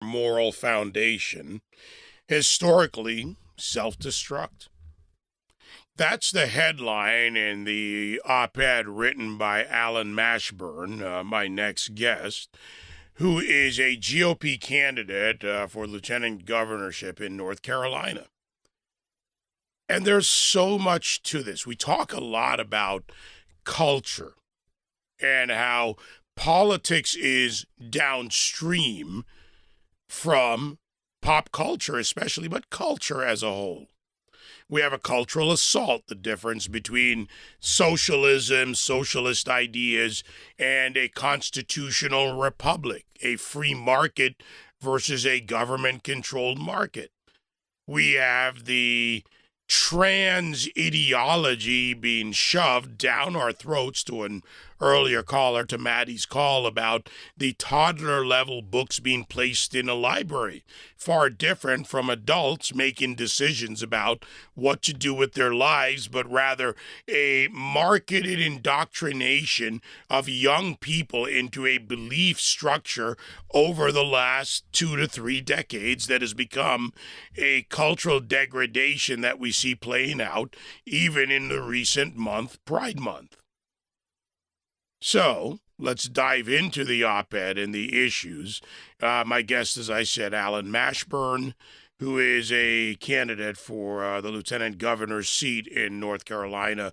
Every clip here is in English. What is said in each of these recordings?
moral foundation, historically self-destruct. That's the headline in the op-ed written by Allen Mashburn, my next guest, who is a GOP candidate for lieutenant governorship in North Carolina. And there's so much to this. We talk a lot about culture and how politics is downstream from pop culture especially, but culture as a whole. We have a cultural assault, the difference between socialism, socialist ideas, and a constitutional republic, a free market versus a government-controlled market. We have the trans ideology being shoved down our throats, to an earlier caller, to Maddie's call about the toddler level books being placed in a library. Far different from adults making decisions about what to do with their lives, but rather a marketed indoctrination of young people into a belief structure over the last 2 to 3 decades that has become a cultural degradation that we see playing out even in the recent month, Pride Month. So let's dive into the op-ed and the issues. My guest, as I said, Allen Mashburn, who is a candidate for the lieutenant governor's seat in North Carolina.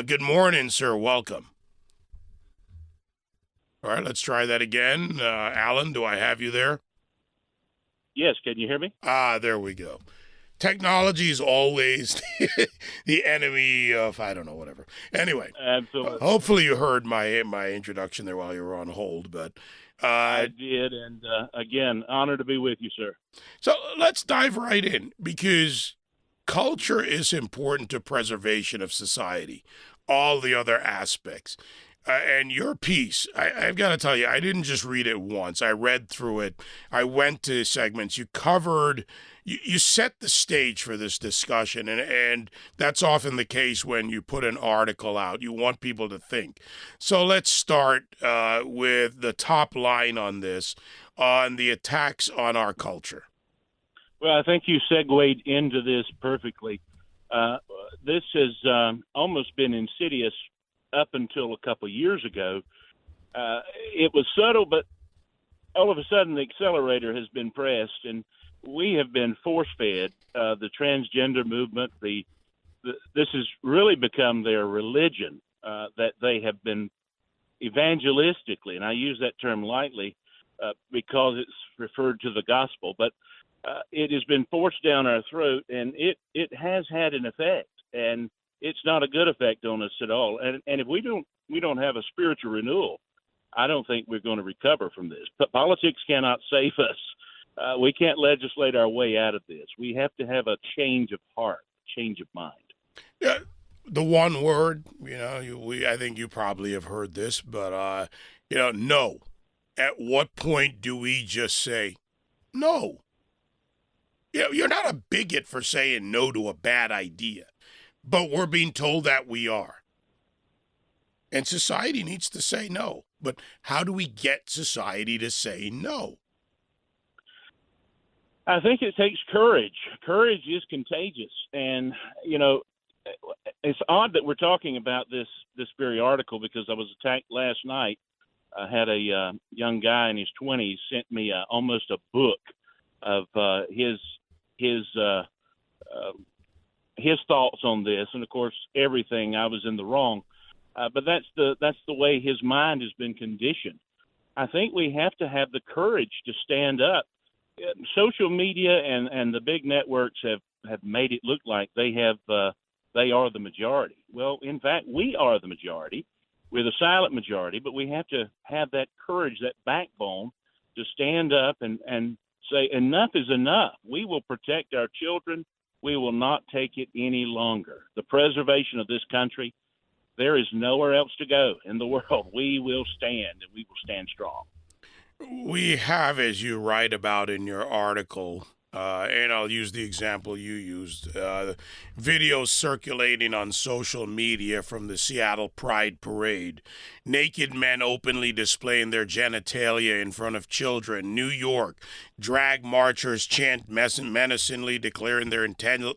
Good morning, sir. Welcome. All right, let's try that again. Allen, do I have you there? Yes, can you hear me? There we go. Technology is always the enemy of, I don't know, whatever. Anyway, Absolutely. Hopefully you heard my introduction there while you were on hold, but I did, and again, honor to be with you, sir. So let's dive right in, because culture is important to preservation of society, all the other aspects. And your piece, I've got to tell you, I didn't just read it once. I read through it. I went to segments. You covered, you set the stage for this discussion, and that's often the case when you put an article out. You want people to think. So let's start with the top line on this, on the attacks on our culture. Well, I think you segued into this perfectly. This has almost been insidious up until a couple of years ago. It was subtle, but all of a sudden the accelerator has been pressed, and we have been force-fed. The transgender movement, this has really become their religion, that they have been evangelistically, and I use that term lightly because it's referred to the gospel, but it has been forced down our throat, and it has had an effect, and it's not a good effect on us at all. And if we don't have a spiritual renewal, I don't think we're going to recover from this. But politics cannot save us. We can't legislate our way out of this. We have to have a change of heart, change of mind. Yeah, the one word, I think you probably have heard this, but no. At what point do we just say no? You're not a bigot for saying no to a bad idea. But we're being told that we are. And society needs to say no. But how do we get society to say no? I think it takes courage. Courage is contagious. And, it's odd that we're talking about this very article, because I was attacked last night. I had a young guy in his 20s sent me almost a book of his thoughts on this, and of course, everything I was in the wrong. But that's the way his mind has been conditioned. I think we have to have the courage to stand up. Social media and the big networks have made it look like they are the majority. Well, in fact, we are the majority. We're the silent majority, but we have to have that courage, that backbone, to stand up and say enough is enough. We will protect our children. We will not take it any longer. The preservation of this country, there is nowhere else to go in the world. We will stand, and we will stand strong. We have, as you write about in your article, And I'll use the example you used. Videos circulating on social media from the Seattle Pride Parade. Naked men openly displaying their genitalia in front of children. New York. Drag marchers chant menacingly, declaring their intentions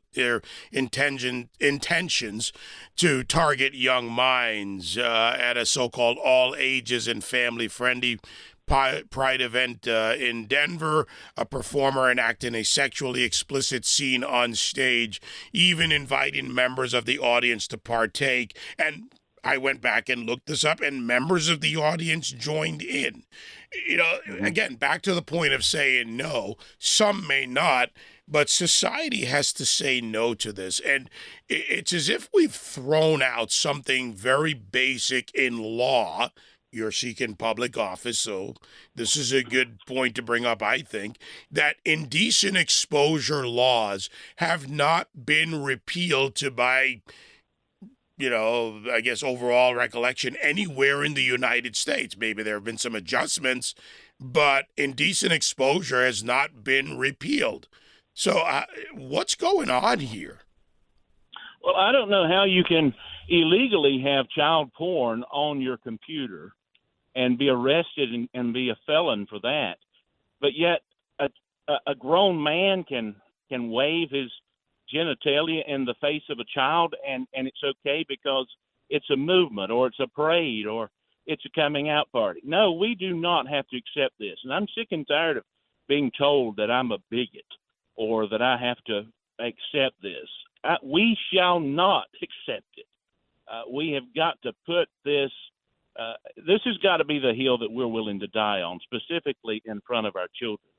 to target young minds at a so-called all ages and family-friendly Pride event in Denver, a performer enacting a sexually explicit scene on stage, even inviting members of the audience to partake. And I went back and looked this up, and members of the audience joined in. Again, back to the point of saying no. Some may not, but society has to say no to this. And it's as if we've thrown out something very basic in law. You're seeking public office, so this is a good point to bring up, I think, that indecent exposure laws have not been repealed to by, I guess overall recollection anywhere in the United States. Maybe there have been some adjustments, but indecent exposure has not been repealed. So what's going on here? Well, I don't know how you can illegally have child porn on your computer and be arrested and be a felon for that. But yet a grown man can wave his genitalia in the face of a child and it's okay because it's a movement or it's a parade or it's a coming out party. No, we do not have to accept this. And I'm sick and tired of being told that I'm a bigot or that I have to accept this. We shall not accept it. We have got to put this this has got to be the hill that we're willing to die on, specifically in front of our children.